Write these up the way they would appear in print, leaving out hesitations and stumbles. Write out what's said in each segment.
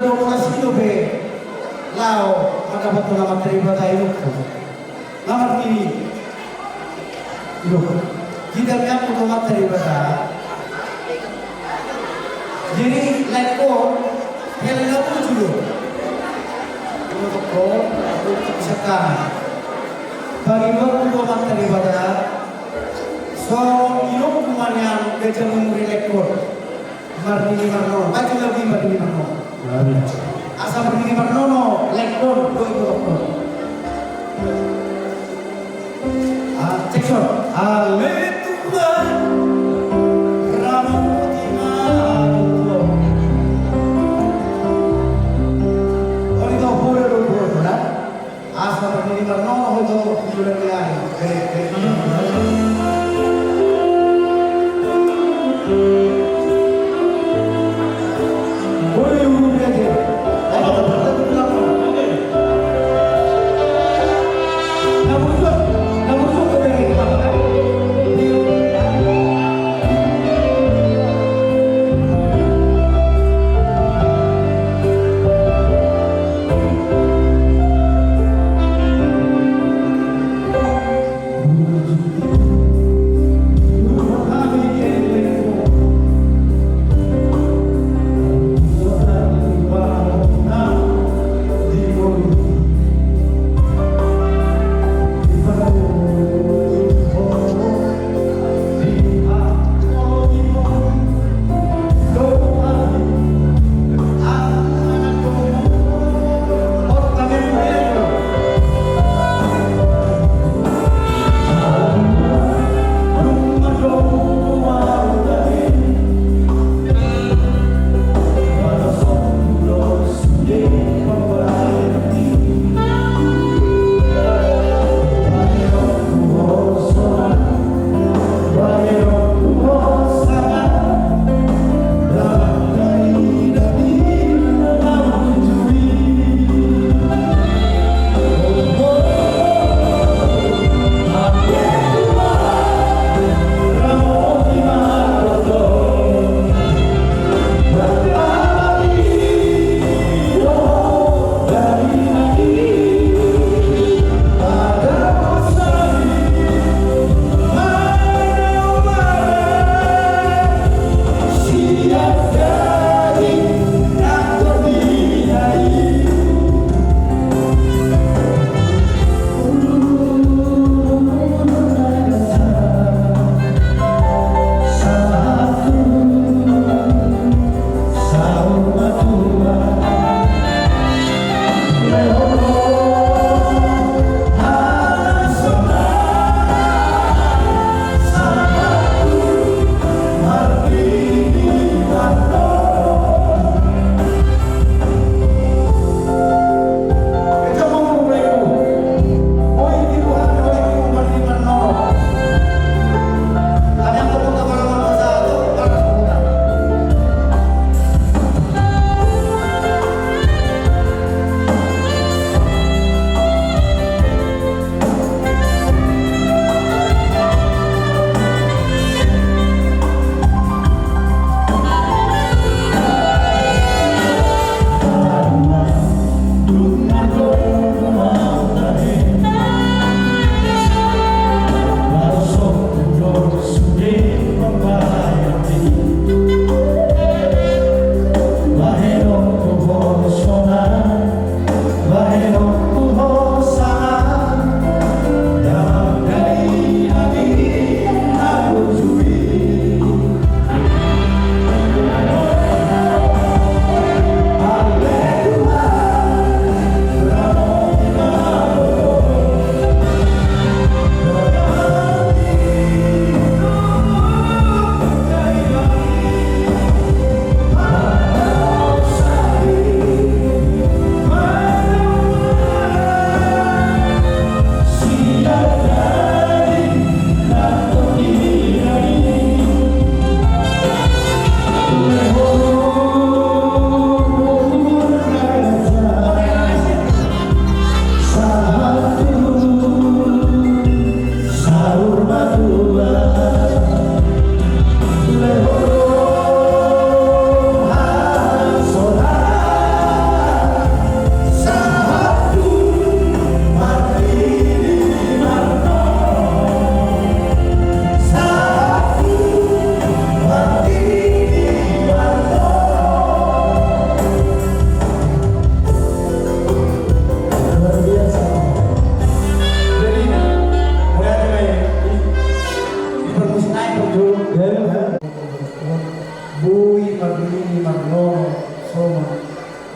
Lokasi be lao maka betul nama terima tayo nama ini loh kita lihat nama terima jadi lekor yang lalu juga untuk sekarang bagi waktu nama terima so ilmu kuman yang kerja memuri lekor martini marno baca lagi martini marno asal begini marno lekor doi doktor cek shot ale Tuhan ramu timah oh itu boleh dulu kan asal begini marno itu sudah kelihatan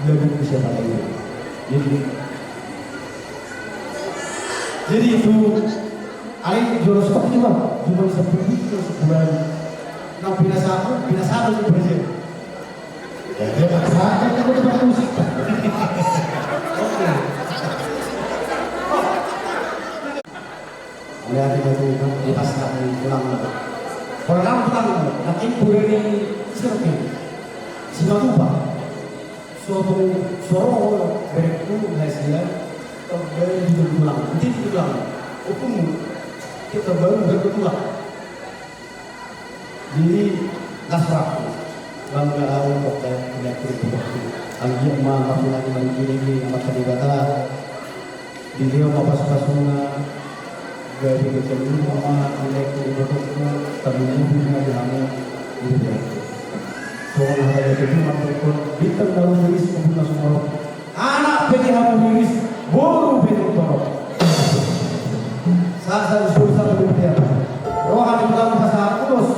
lebih bisa lagi. Jadi itu aing juara seperti itu cuma seperti itu sebulan. Nah binasa itu berhasil. Ya dia paksa kan itu musik. Oke. Lihat itu pas kami pulang. Orang pulang, nanti ini seperti Singapura. Suatu berikut hasilnya kembali diulang, nanti diulang. Hukum kita baru berkeluar. Jadi nasrah bangga awal kota tidak berarti. Alhamdulillah maaf lagi begini amat terlibat. Di dia pas-pasuna dari kecil mama nilai kehidupanku terlalu punya jamu ini dia. Soal hal itu maupun bintang dalam tulis pembunuh semua anak PDH tulis baru betul. Saat susah berbeda. Rohani dalam bahasa kudus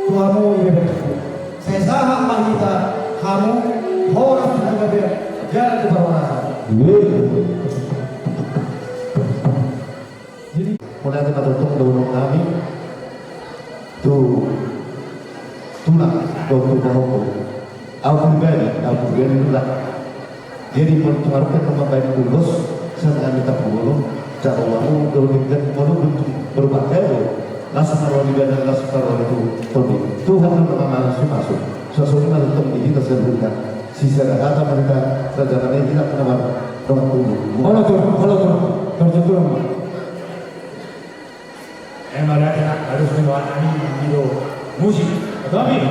Tuhanmu ibadah. Saya saham kita kamu orang sudah berbeda jangan keberwarasa. Mulai kita tutup dorong kami tuh tulang dokter baroko aku pribadi tulang jadi mengaruhkan nama baik kulus serta kita bolong cara waru dorongkan waru berubah kaya langsung taruh di badan langsung taruh itu Tuhan nama manusia masuk sesuatu yang untuk kita sebutkan sisa kata mereka sejarahnya tidak pernah orang tubuh kalau tuh Emang kita harus mewarnai video musik, tapi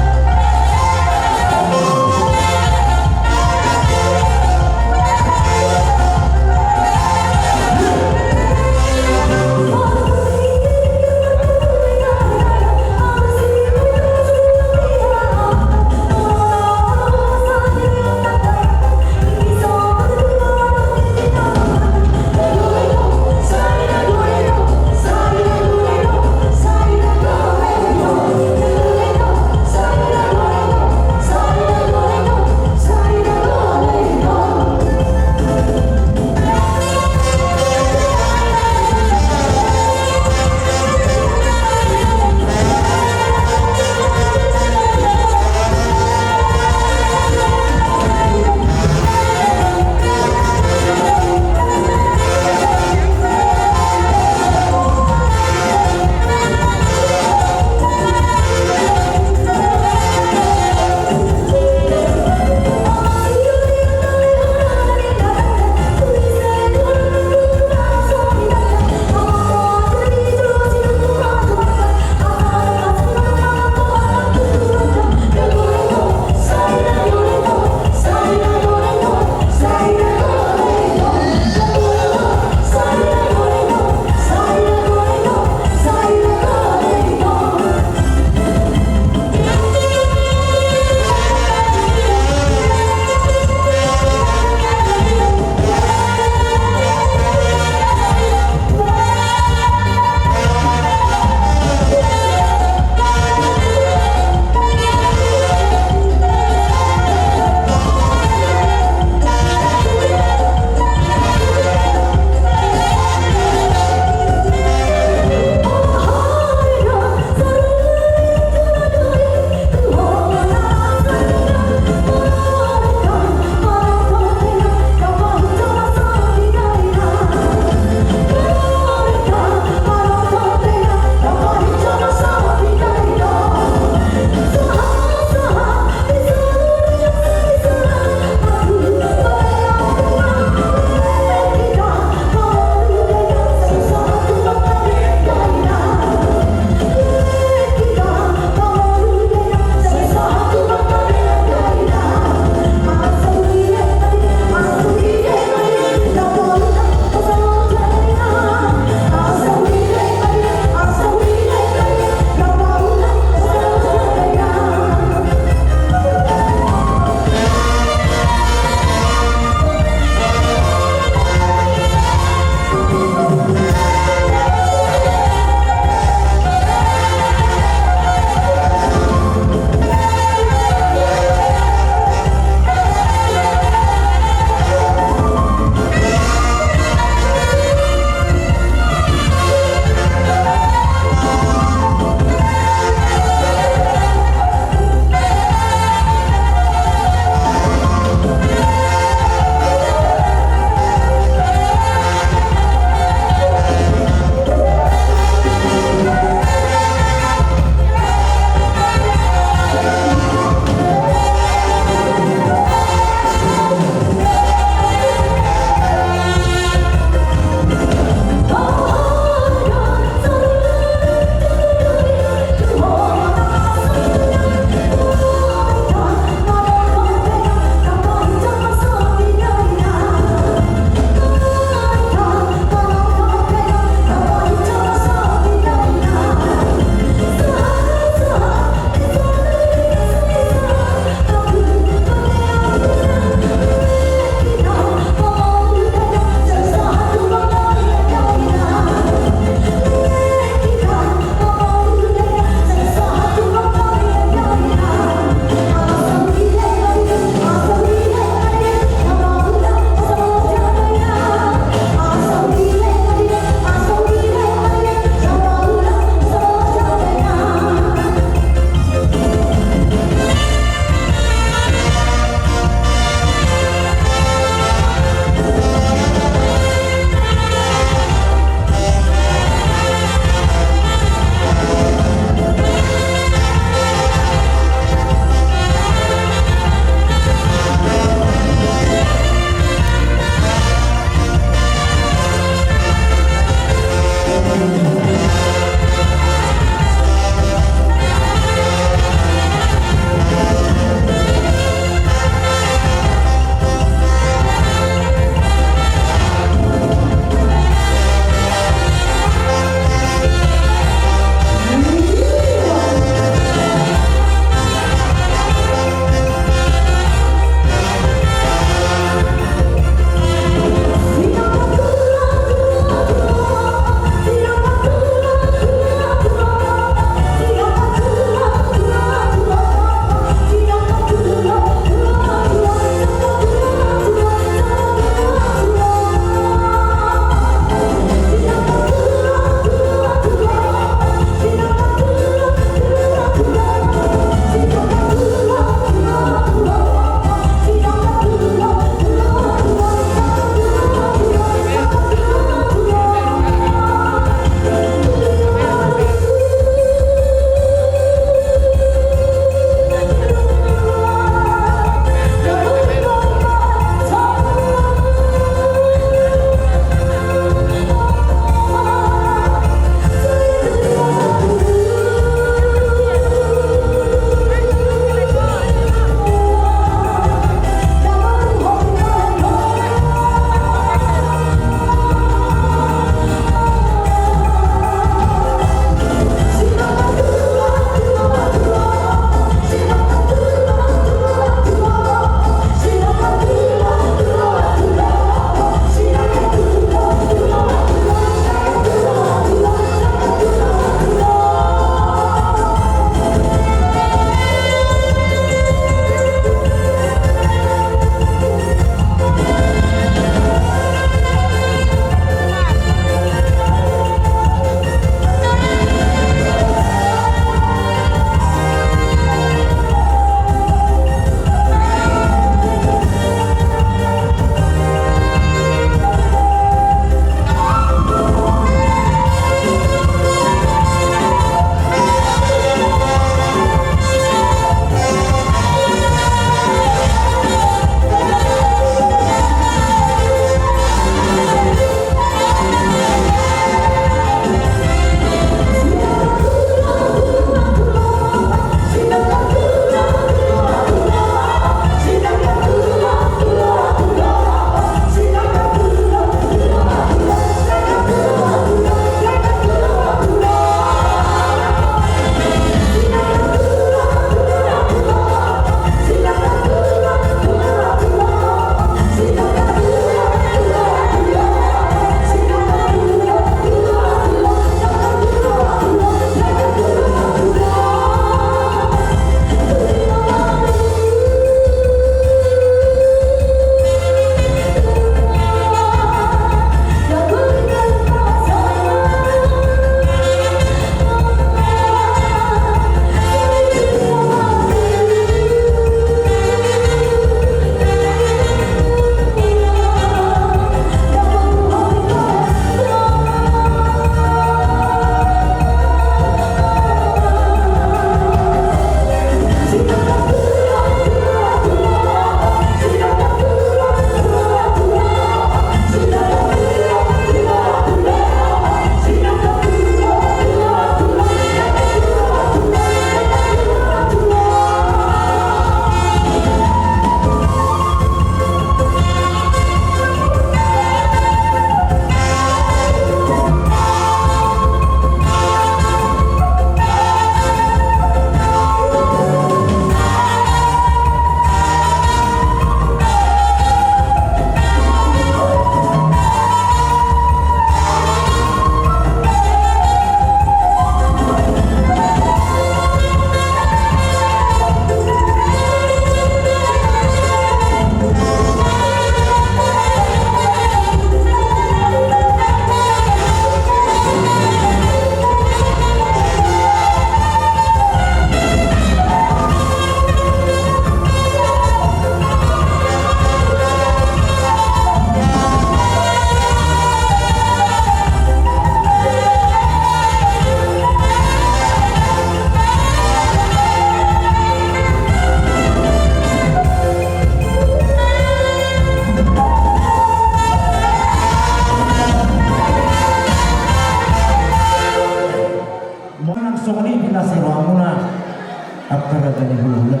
ulula.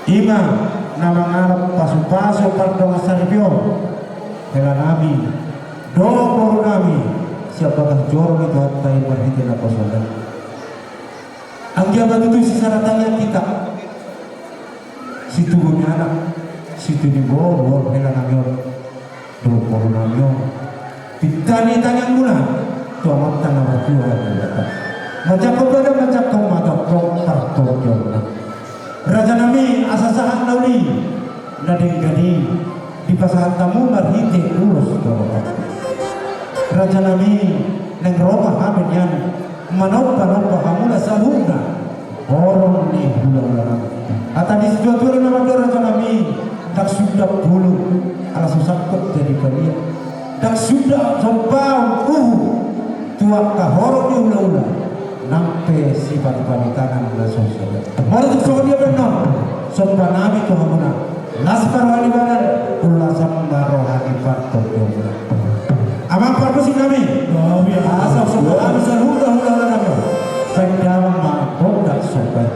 Ima nama ngarap pasu-pasu pardong saripyo hela nami dobo nami siapakah jorong itu hatta ibarhiti na pasodan. Ang jabat itu si saratanya kita situ punya anak situ di bawah hela nami dobo nami titani-tani mula tu amat tanah berjual macam kepada macam kau mata kau parto Raja nami asasahan nauli nading gani di pasahan tamu marhite urus kawat. Raja nami neng roma hamen yan manop hamula sabuna orang ni hula ata di situasi nama raja nami tak sudah bulu ala susakut jadi kalian tak sudah sompau tua kahorok ni hula nampe sifat panikanan na sosial. Mari kita dia benar. Sopan nabi tu hamuna. Laskar wali badan ulasam barohani parto yomuna. Amang parpusi nabi. Nabi asal sopan nabi saludah hula nabi. Pendawang ma bodak sopan.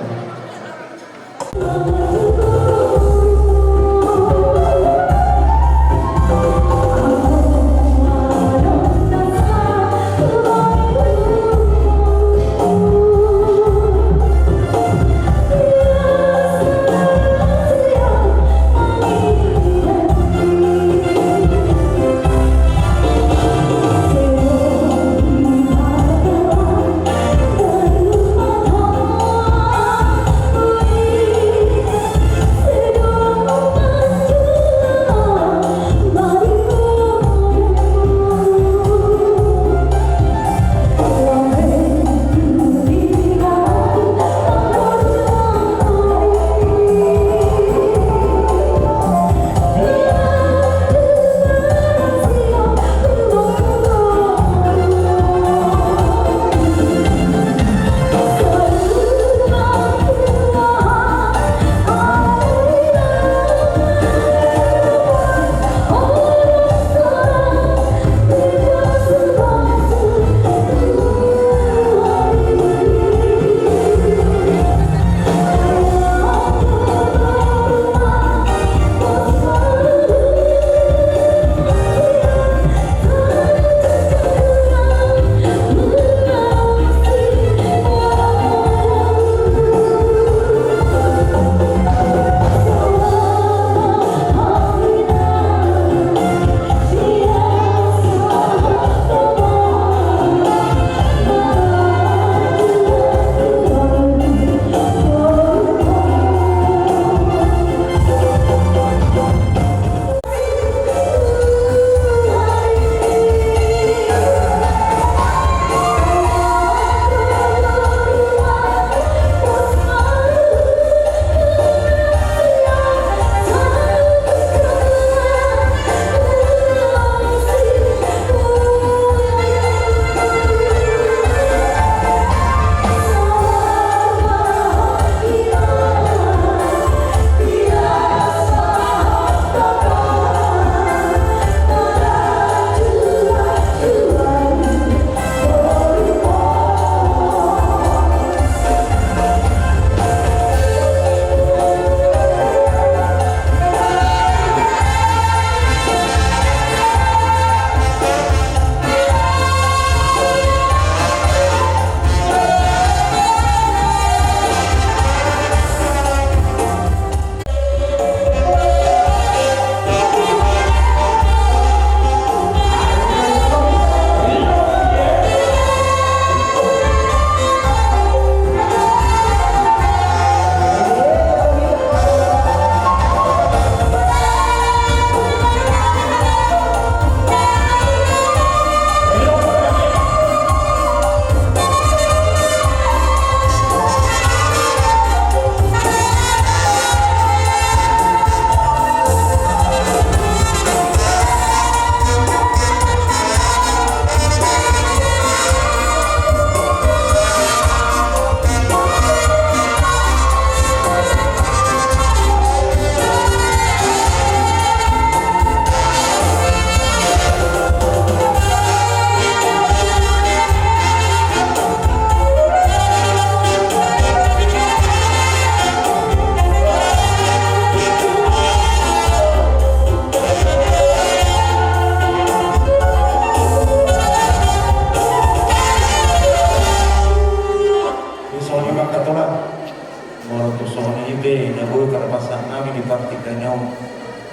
ibe na boy karapasan namin di partik na nyaw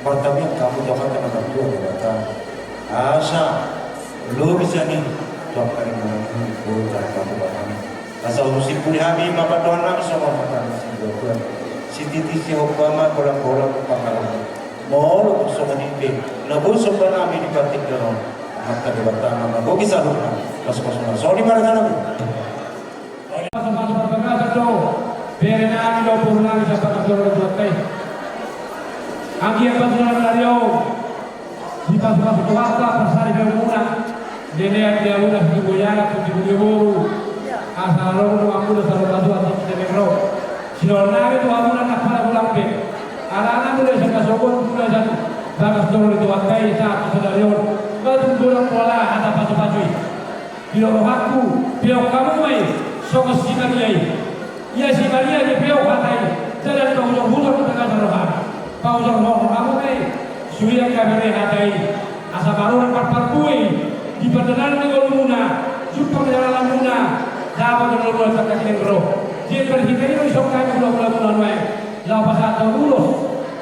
martabi ang kamu jaman ka nagatuwa di bata asa lo bisa ni tuak kari menangin boy karapasan bata asa urusin pulih kami mapatuan namin sa mga mata si Tuhan si titi si Obama kolang-kolang pangalan mau gusto ka ibe na boy sa pa namin di partik na nyaw mata di bata naman boy bisa lupa pas-pas sorry marga namin Masuk-masuk berkata tu, biarin kami dua puluh lagi sampai ke Joro Tuatai. Anggi yang bantuan dari di masuk-masuk ke waktu persari bermula, dia udah di Boyara di Buru, asal lalu aku dah selalu bantuan di Temengro. Sinol nabi tu aku nak pada pulang ke, anak-anak boleh sekat sokon boleh satu, bagas Joro Tuatai saat sedarion, kau tunggu pola ada pasu-pasui. Bila aku, bila kamu mai. Soko si Maria ia si Maria dia beliau katai jalan ke ujung-ujung ke tengah jalan ke ujung-ujung kamu ni suya kamera katai asa baru dapat perpui di perjalanan ke Luna jumpa perjalanan Luna dapat berlalu sampai ke Negro dia berhikari itu sok kami bulan Mei lalu pas atau lulus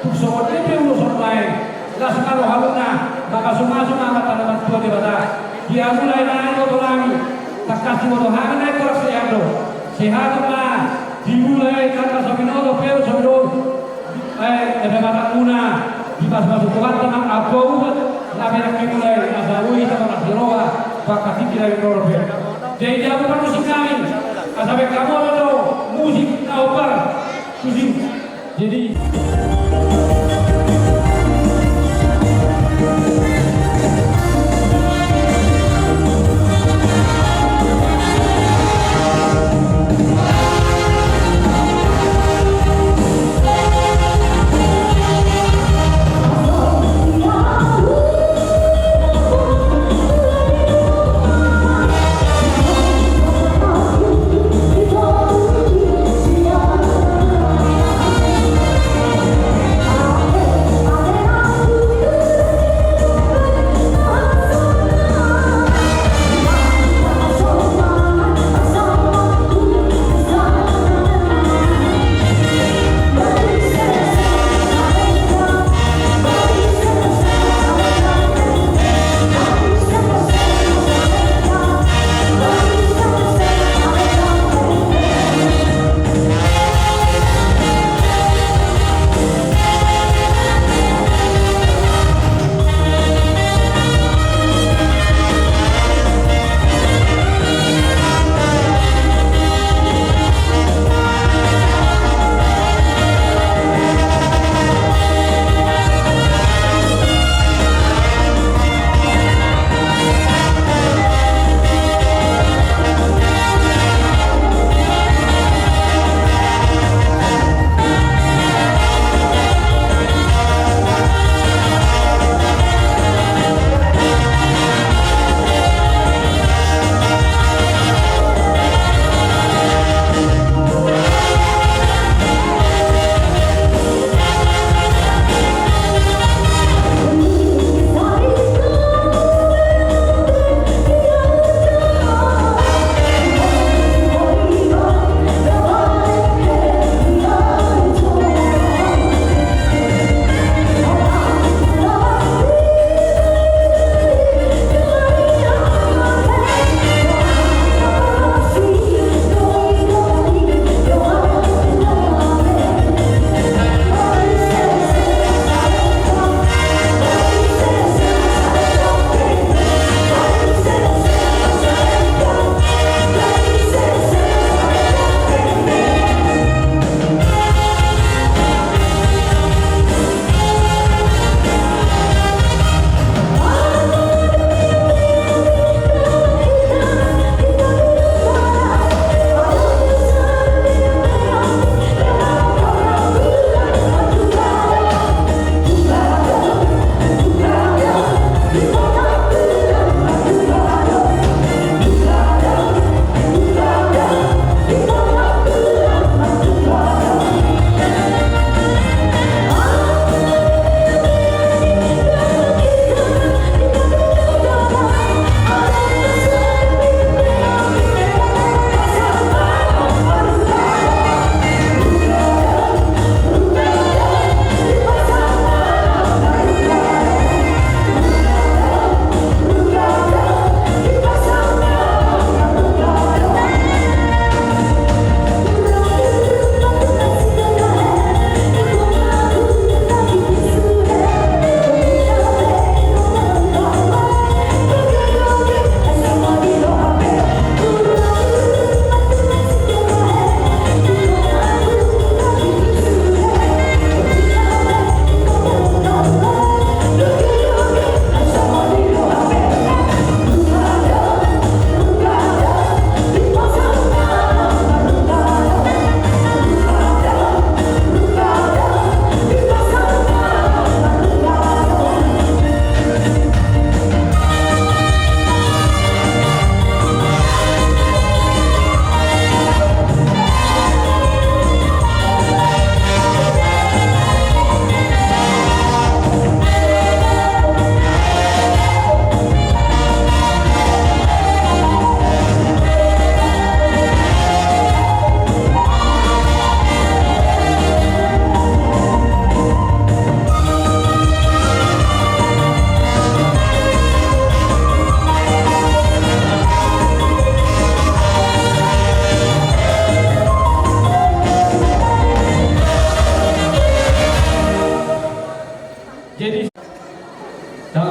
tuk sok dia lulus Mei lah sekarang haluna maka semua amat dapat tua di bata dia mulai naik ke lagi tak kasih motor hangat naik korang sehat lah dimulai kata Sabinodo Peu Sabinodo ada mata Muna di pas masuk ke waktu nak apa ubat nabi nak mulai asal sama nak diroga bakal tinggi dari Peu jadi dia bukan musik kami asal kamu ada musik naupar musik jadi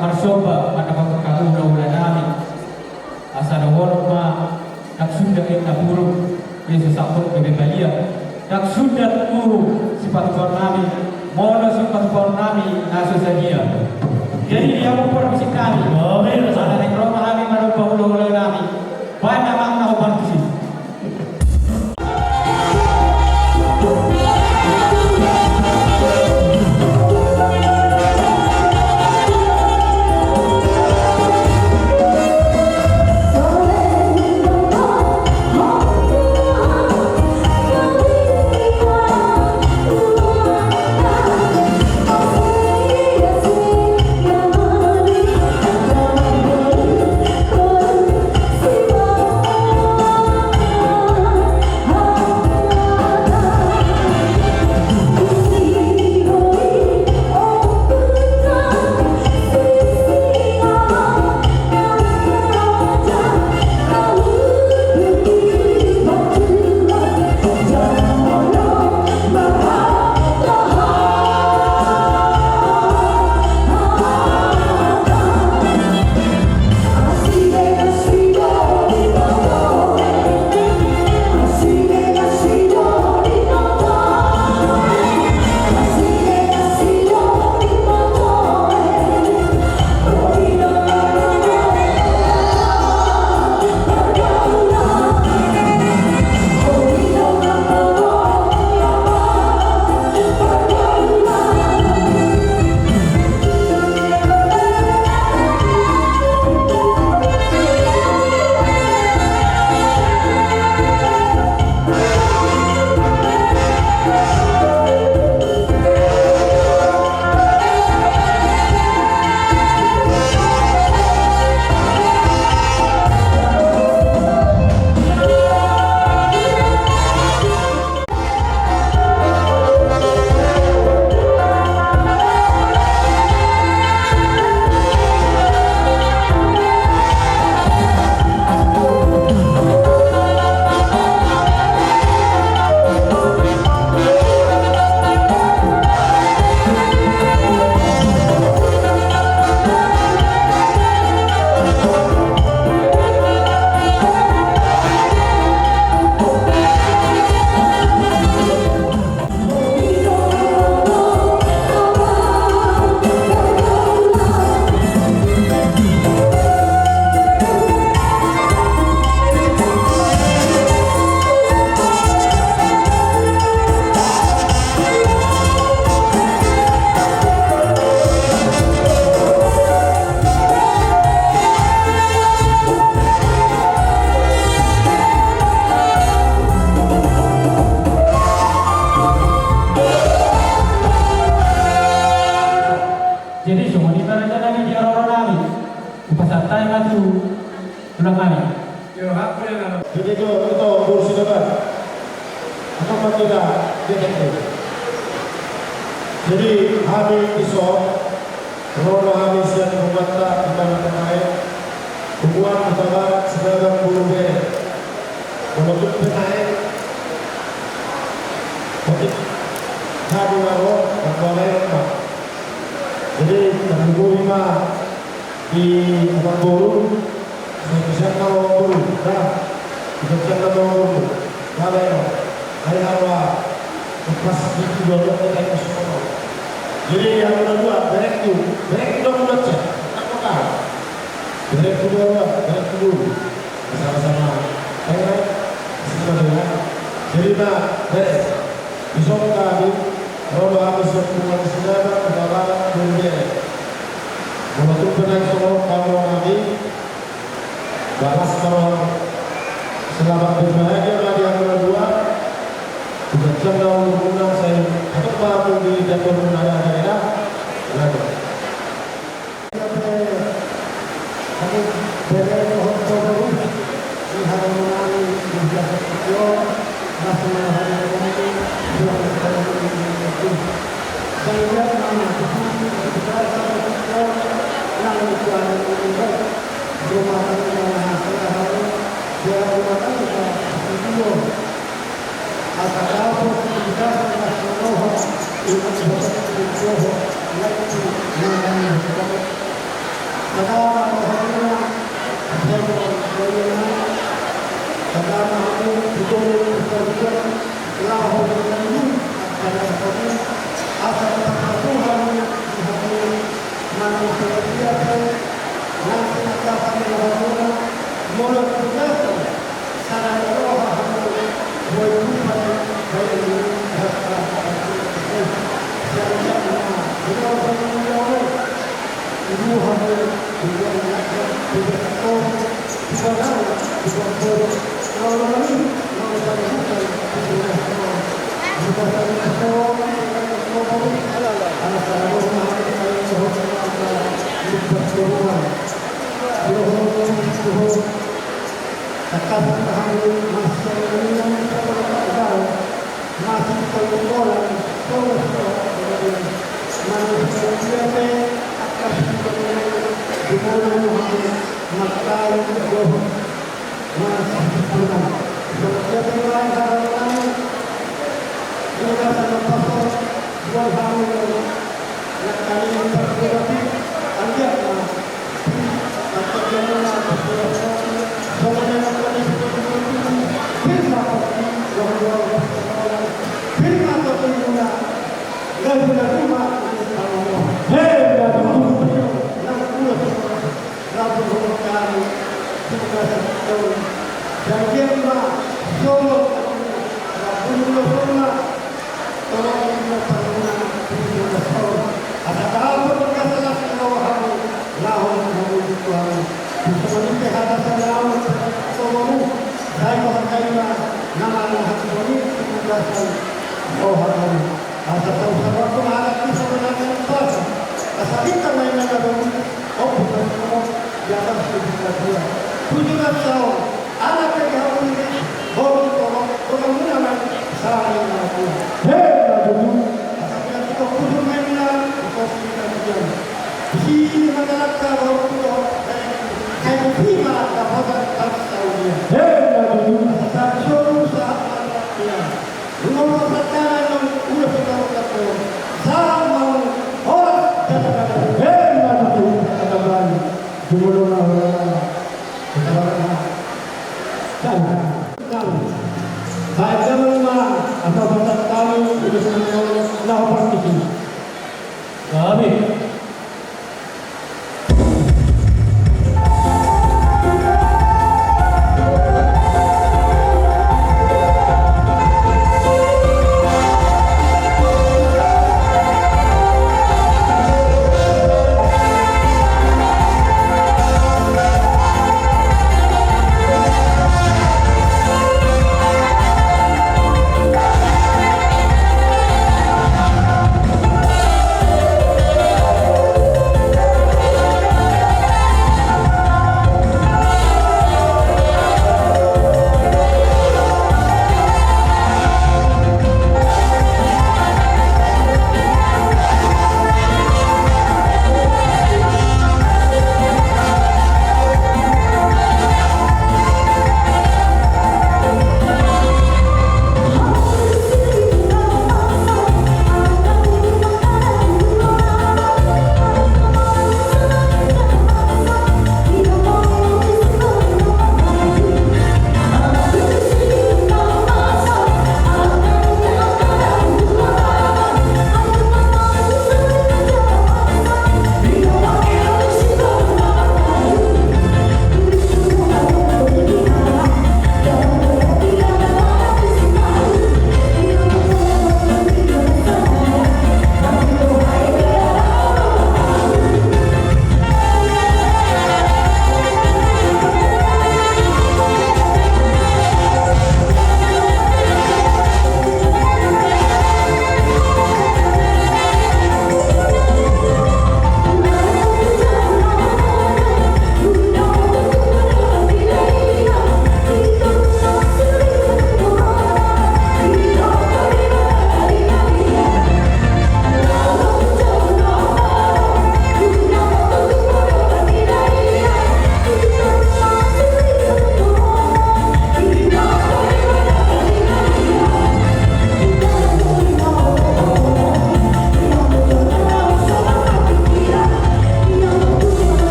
marsoba maka kauna ulanami asana worma naksunda kita buruk Yesus sakut kebebalia naksunda tu sifat Purnami mono sifat Purnami nasu saja jadi dia mempermisi kami ada yang roh kami merubah ulanami banyak makna uban kisi. Jadi semua di mana kami di orang kami, upasar tay maju ulang kami. Jadi itu kursi depan. Apa tidak detektif? Jadi kami isok, rono kami siap membantah di mana terkait, hubungan antara segala bulu menutup terkait, tapi kami lalu berboleh. Jadi tanggal 5 di Abang Bolu, saya kalau Bolu, dah, kita kalau Bolu, kalau hari awal lepas itu dua kita itu semua. Jadi yang kedua, berek itu dong baca, apa? Berek kedua, berek dulu, sama-sama. Baik, semuanya. Jadi nak berek, besok kali. Kalau habis semua sedara adalah dunia. Waktu pernah semua kalau kami bahas kalau selamat berbahagia lagi yang kedua. Sudah cenderung menggunakan saya atau baru di dapur daerah lagi. Kami berada di hotel di hari ini di Jakarta. Masih hari ini sehingga nama kita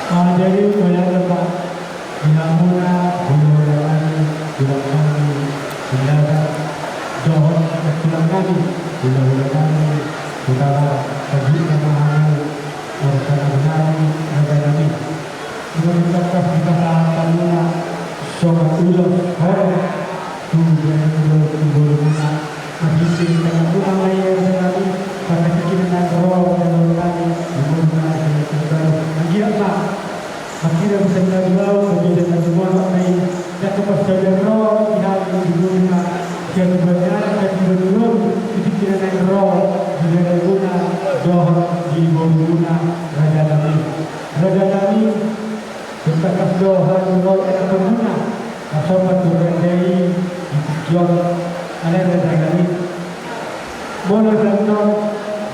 Jadi banyak tempat yang muna bulan bulan kami mendadak johor bulan kami bulan kami utara pagi kemahan orang benar negara kami mengucapkan kita muna sobat ulos hor tujuan muna masih dengan ulang layar kami pada kekinian roh dan kami menggunakan Pak, akhirnya bisa menjual kemudian semua lain dan kepastian roh tidak diguna dan banyak dan belum dipikiran roh dengan guna johor di guna raja kami bertakas doa roh yang berguna asal turun dari johor ada raja kami boleh dan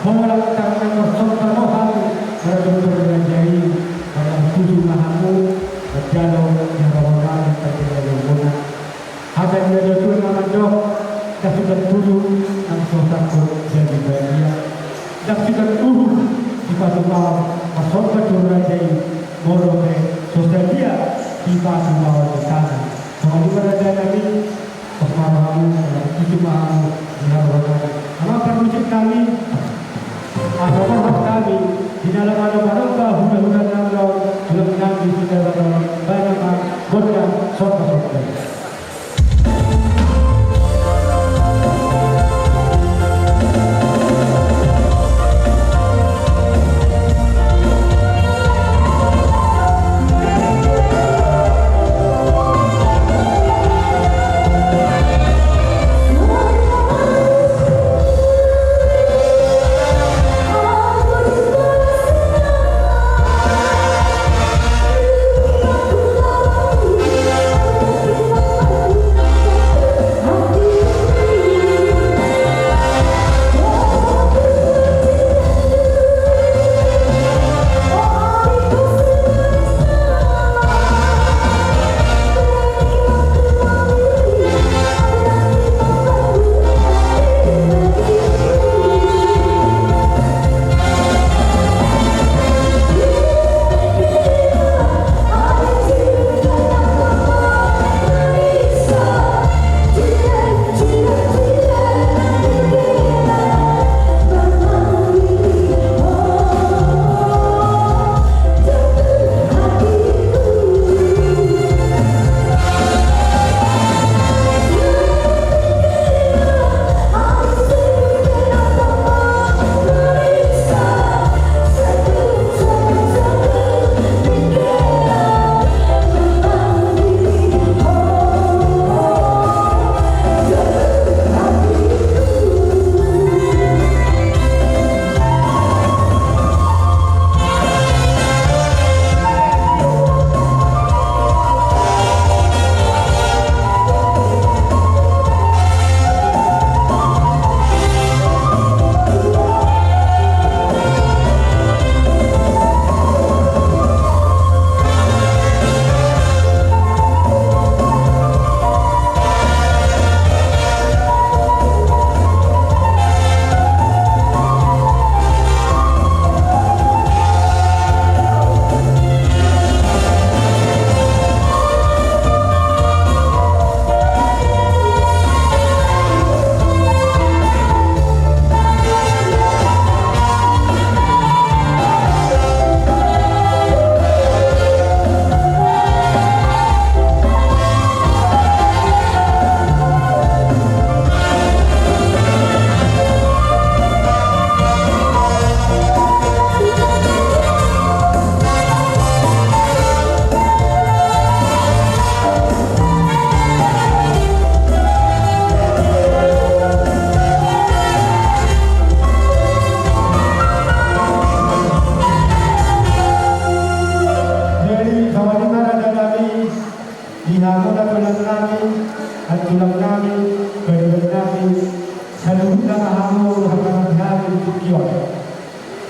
boleh tangan bersama roh berbentuk menjadi dalam tujuh mahamu berjalan yang rawan terjadi guna ada yang ada tuh nama dok dan sudah tujuh yang takut jadi bahagia dan sudah tujuh di padu malam masuk ke curah jadi morobe sosial dia di padu malam di sana sama juga ada kami mahamu tujuh mahamu yang rawan apa perwujud kami apa kami di dalam ada mudah-mudahan Allah dalam kami di dalam banyak godaan sorga.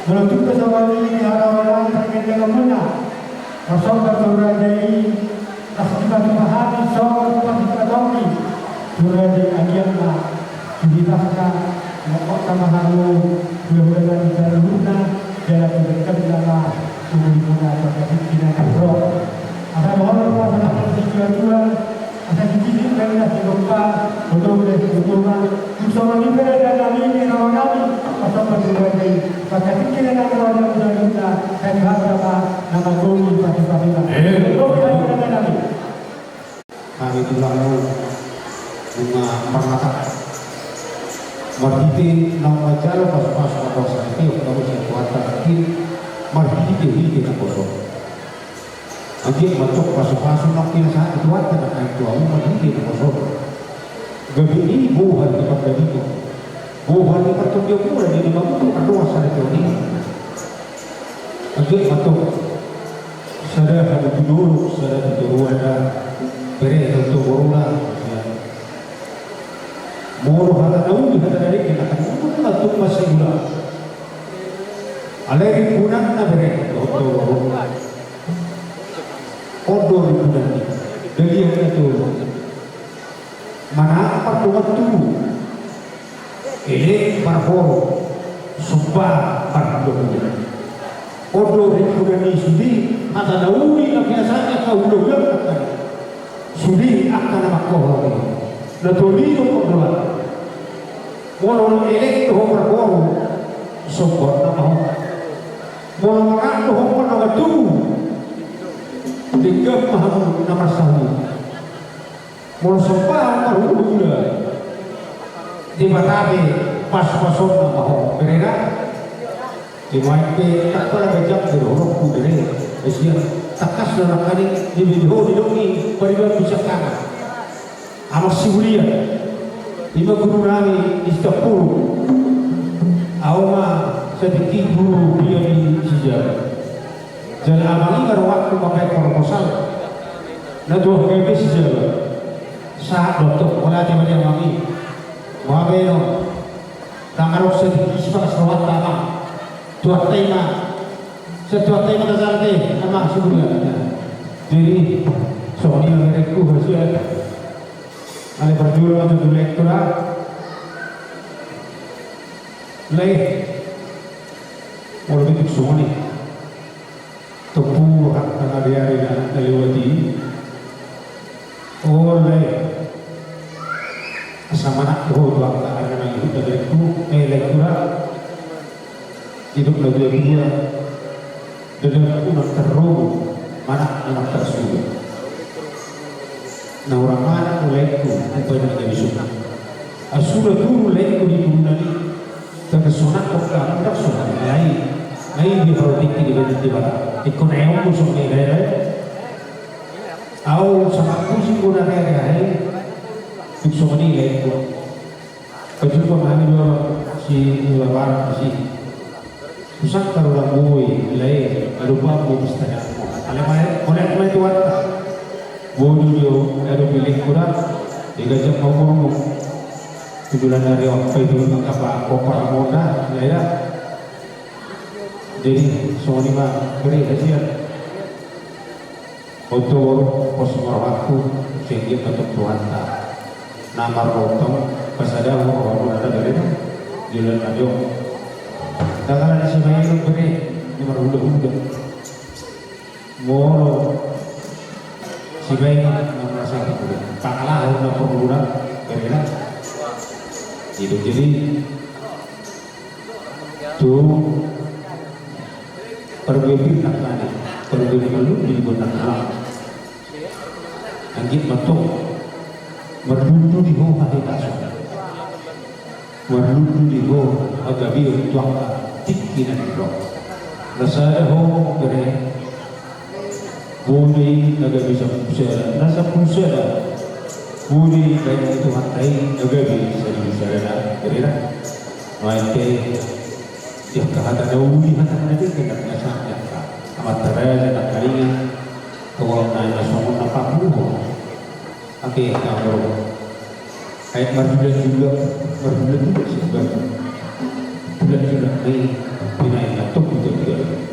Menuju ke sawali harawan terkait dengan mana Rasul berajai asyibat pahami soal kita domi berajai agiatna dihidapkan mengkota mahamu mudah-mudahan bisa luna dalam berkendala umumnya pada pikiran Kapila. Kami tulang bunga permata. Marhiti nang majalo pas atau sakti kamu siap kuatan kiri marhiti na koso. Agi macok pasu nang kinasa kuatan na itu aku marhiti na koso. Gabi ini buhan di pagkabi ko. Buhan di pagkabi ko na di naman ko adoa sa ito ni. Agi macok sada hadu dulu sada dulu ada bere untuk borula. Moro hata daun hata dari kita kan untuk masih gula. Aleri punan na bere untuk borula. Odor punan ni. Jadi itu mana pertuan tu. Ele parhoro sumpah parhoro. Odor punan ni sudi hata daun ni biasanya kau udah sudi akan makoh. Natolino pagdula. Walau elekto ho parhoro sumpah na mau. Walau makato ho panagatu. Digam mahamu na masahu. Walau sumpah parhoro gula. Di matabi pas-pason na mau. Berena di maite tak pala gajak di horok ku dere. Asia takas na nakani di video di dongi pariban bisa kana. Amak sibulia lima guru nami istapuru awma sedikit guru dia di sejarah dan amali kalau waktu pakai proposal na dua kali sejarah saat dokter wala di mana kami wabeno tangarok sedikit sepak selawat tanah tuat tema setuat tema dasarnya amak sibulia jadi soalnya mereka hasil ale perjuangan untuk lektorat lay orang itu semua ni tepu hak tanah dia dengan lewati oleh sama nak roh tuan tak ada yang hidup dari itu lektorat hidup lebih dia dengan unak terroh mana anak tersuruh. Na orang mana ulekku upaya menjadi sunnah. Asura dulu ulekku di dunia ini terkesunat kok kamu tak sunnah lain. Lain di hordik di bawah. Ikon eong musuh ni lele. Au sama kusi kuna lele. Musuh ni ulekku. Kecuali kami dua si bapak si susah taruh boy lele. Lupa boy istana. Alemai konek tuan. Bodoh ada pilih kurang, digajak ngomong tujuan dari apa itu apa kopar moda, ya. Jadi soalnya mah beri hasil. Untuk pos waktu sehingga tetap tuan tak. Nama potong pasada orang ada dari jalan ajo. Tangan di sini itu beri nomor udah. Moro si bayi merasa itu pakalah orang pengguna berita itu jadi tuh perbedaan nakani perbedaan lu di gunakan angin bentuk merdu di bawah habitat merdu di bawah agak biar tuang tikinan itu rasa ho beri Budi agak bisa pusara, rasa pusara. Budi kayak itu hantai agak bisa pusara. Kira-kira, maite dia kehatan Budi hatan nanti tidak biasanya. Amat terasa nak kali kalau nanya soal apa pun, oke kalau ayat marjulah juga sih bulan juga ni pinain atau itu juga.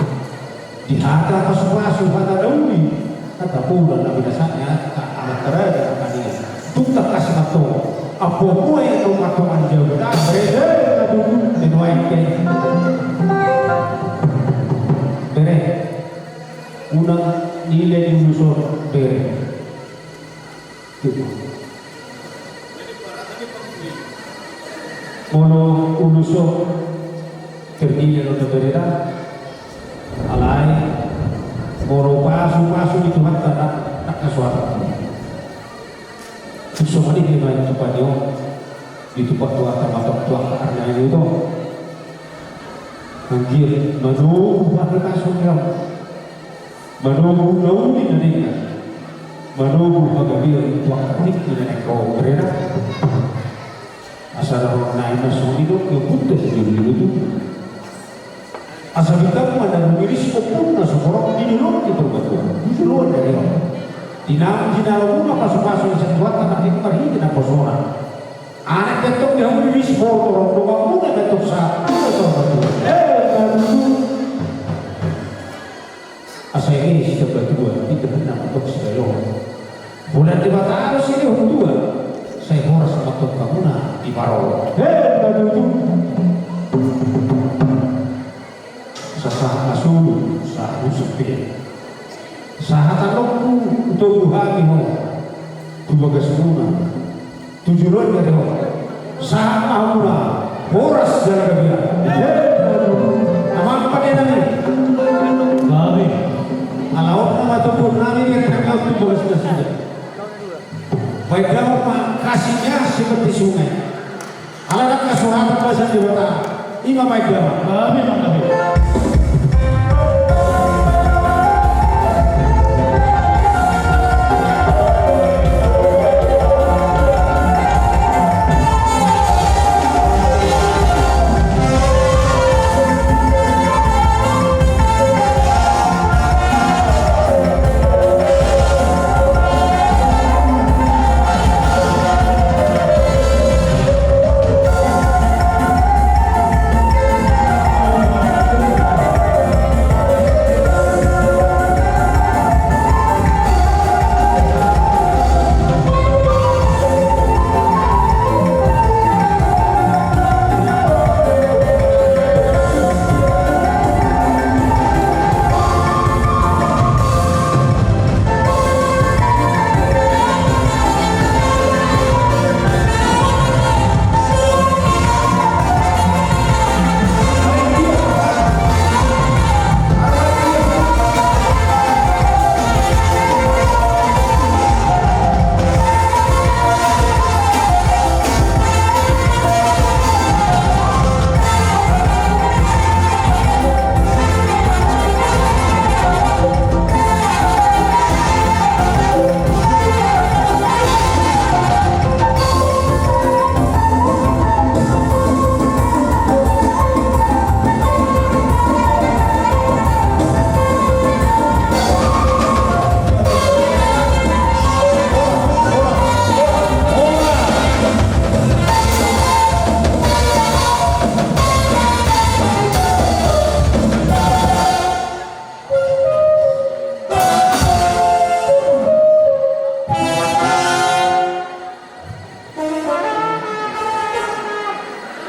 Di harta pasu-pasu hata dauni kata pula na binasanya amat terada kaniya tuntak kasih mato apa mo yang tu mato anjau dah berede aduh dinuain ke bere unang nilai di ulusor bere mono ulusor terdiri dari bereda alai Moro pasu di Tuhan tak kasuara. Semua ini main cepatnya itu pak tua karena itu anjir menunggu pakai kasutnya menunggu di Indonesia menunggu bagaimana tua ketik di Indonesia berada asal orang naik masuk itu yang putus itu asal kita ada miris pun masuk orang di luar itu betul di luar dari dinam rumah pasuk di satu tanah itu hari ini tidak kosongan anak ketuk yang miris orang tua muda ketuk satu asal ini sudah berdua itu benar untuk segala bulan di Batak ini dua saya horas sama kamu di Baro sah asuh sah sepi sah tanokku untuk buhami ho tubaga semua tujuan dari ho sah mahuna horas jalan kabia aman pakai nami babi alaut nama tubuh nami yang kena tubuh sudah baik dalam kasihnya seperti sungai alat kasuhan bahasa di Batak ima baik dalam babi babi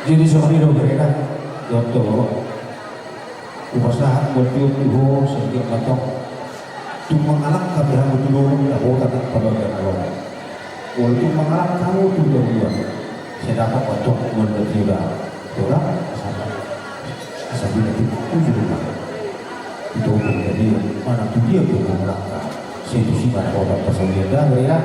jadi soalnya mereka jodoh upasahan bertiup tuh sehingga matang cuma mengalah kami harus dulu aku kata pada orang untuk mengalah kamu tuh dua saya dapat untuk menderita orang asal dia itu juga itu menjadi mana tuh dia tuh mengalah saya itu sih pada orang pasal dia dah ya.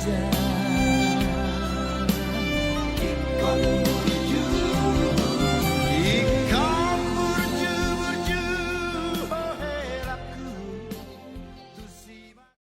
saja.